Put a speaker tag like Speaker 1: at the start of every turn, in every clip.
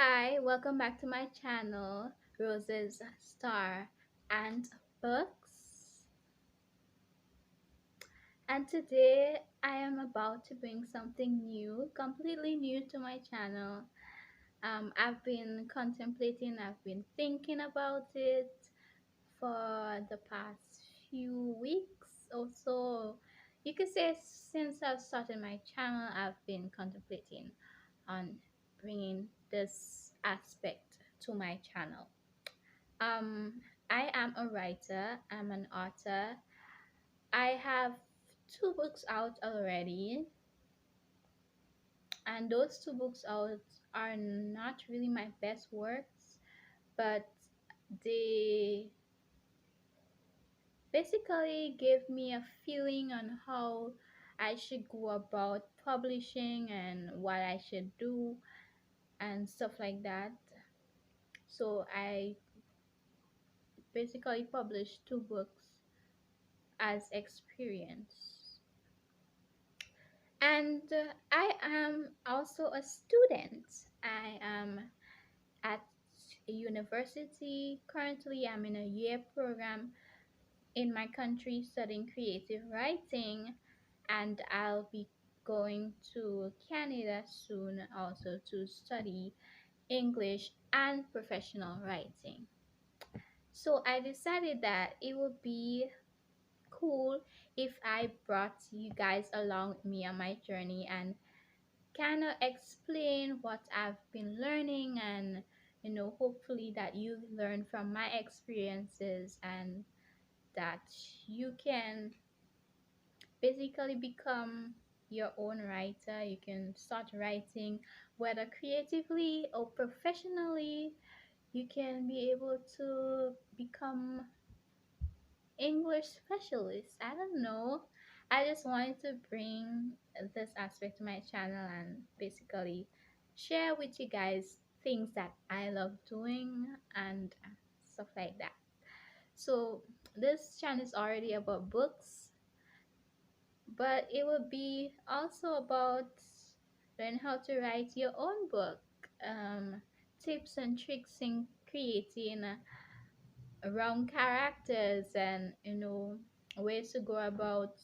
Speaker 1: Hi, welcome back to my channel, Rose's Star and Books. And today I am about to bring something new, completely new to my channel. I've been contemplating, I've been thinking about it for the past few weeks or so. You could say since I've started my channel, I've been contemplating on bringing this aspect to my channel. Um, I am a writer, I'm an author. I have two books out already, and those two books out are not really my best works, but they basically gave me a feeling on how I should go about publishing and what I should do and stuff like that. So I basically published two books as experience. And I am also a student. I am at a university. Currently, I'm in a year program in my country studying creative writing, and I'll be going to Canada soon also to study English and professional writing. So I decided that it would be cool if I brought you guys along with me on my journey and kind of explain what I've been learning and hopefully that you learn from my experiences and that you can basically become your own writer. You can start writing whether creatively or professionally. You can be able to become English specialist. I don't know. I just wanted to bring this aspect to my channel and basically share with you guys things that I love doing and stuff like that. So this channel is already about books, but it will be also about learn how to write your own book, um, tips and tricks in creating around characters and ways to go about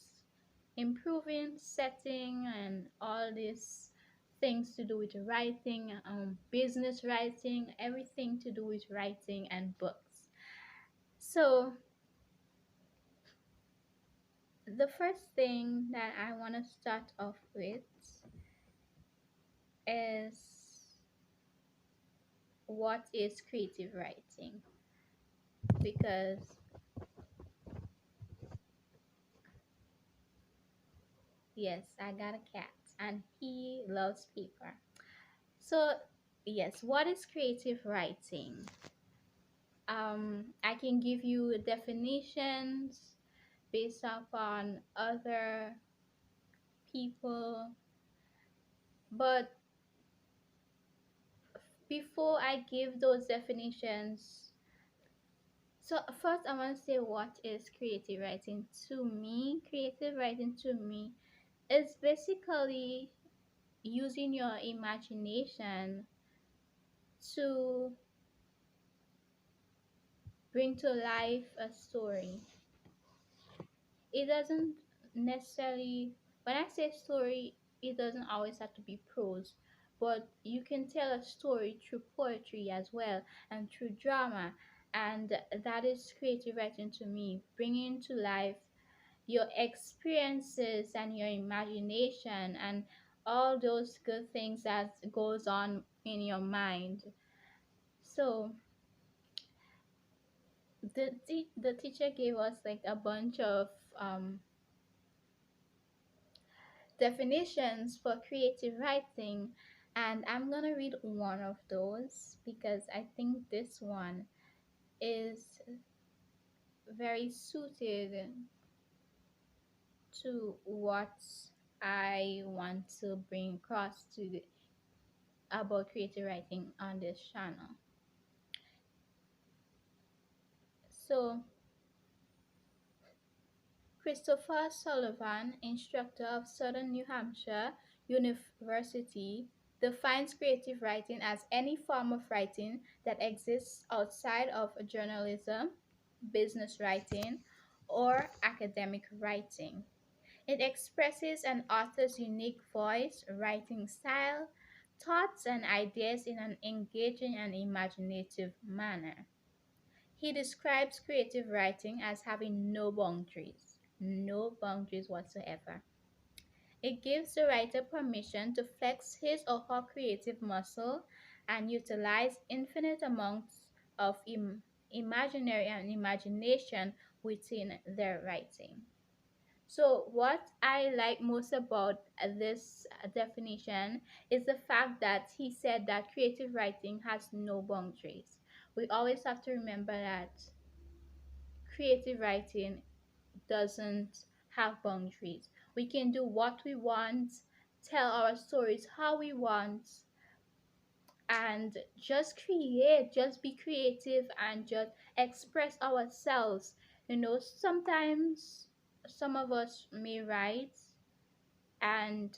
Speaker 1: improving setting and all these things to do with writing, business writing, everything to do with writing and books. So the first thing that I want to start off with is what is creative writing, because yes, I got a cat and he loves paper. So yes, what is creative writing? I can give you definitions based upon other people, but before I give those definitions, so first I want to say what is creative writing to me. Creative writing to me is basically using your imagination to bring to life a story. It doesn't necessarily, when I say story, it doesn't always have to be prose, but you can tell a story through poetry as well and through drama. And that is creative writing to me, bringing to life your experiences and your imagination and all those good things that goes on in your mind. So the teacher gave us like a bunch of definitions for creative writing, and I'm gonna read one of those because I think this one is very suited to what I want to bring across about creative writing on this channel. So, Christopher Sullivan, instructor of Southern New Hampshire University, defines creative writing as any form of writing that exists outside of journalism, business writing, or academic writing. It expresses an author's unique voice, writing style, thoughts, and ideas in an engaging and imaginative manner. He describes creative writing as having no boundaries whatsoever. It gives the writer permission to flex his or her creative muscle and utilize infinite amounts of imaginary and imagination within their writing. So, what I like most about this definition is the fact that he said that creative writing has no boundaries. We always have to remember that creative writing doesn't have boundaries. We can do what we want, tell our stories how we want, and just create, just be creative and just express ourselves. Sometimes some of us may write and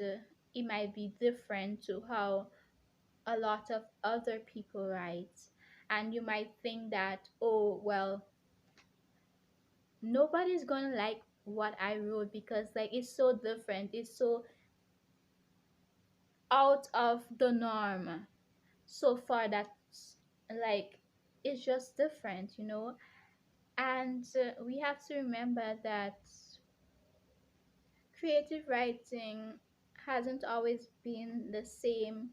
Speaker 1: it might be different to how a lot of other people write. And you might think that, oh, well, nobody's gonna like what I wrote because like it's so different, it's so out of the norm so far that like it's just different. And we have to remember that creative writing hasn't always been the same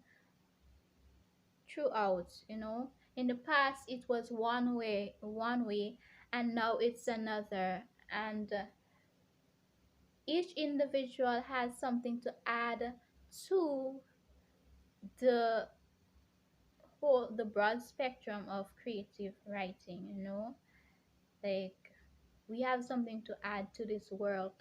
Speaker 1: throughout. In the past it was one way and now it's another, and each individual has something to add to the the broad spectrum of creative writing. Like we have something to add to this world.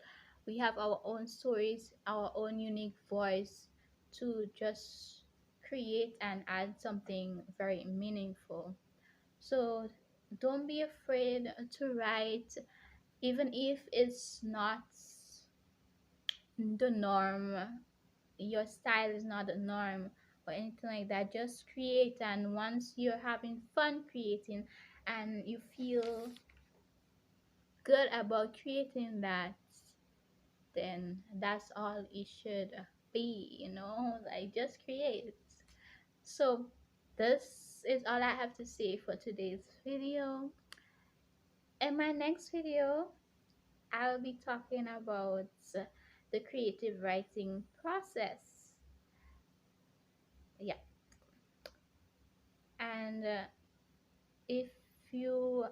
Speaker 1: We have our own stories, our own unique voice to just create and add something very meaningful. So don't be afraid to write, even if it's not the norm, your style is not the norm or anything like that. Just create, and once you're having fun creating and you feel good about creating that, then that's all it should be. Like just create. So this is all I have to say for today's video. In my next video, I'll be talking about the creative writing process. Yeah. And if you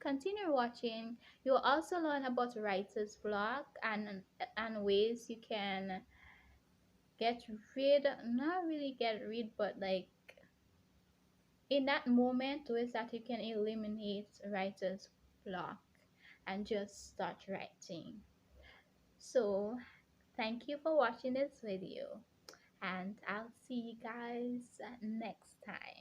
Speaker 1: continue watching, you'll also learn about writer's block and ways you can get rid, not really get rid, but like in that moment, ways that you can eliminate writer's block and just start writing. So thank you for watching this video, and I'll see you guys next time.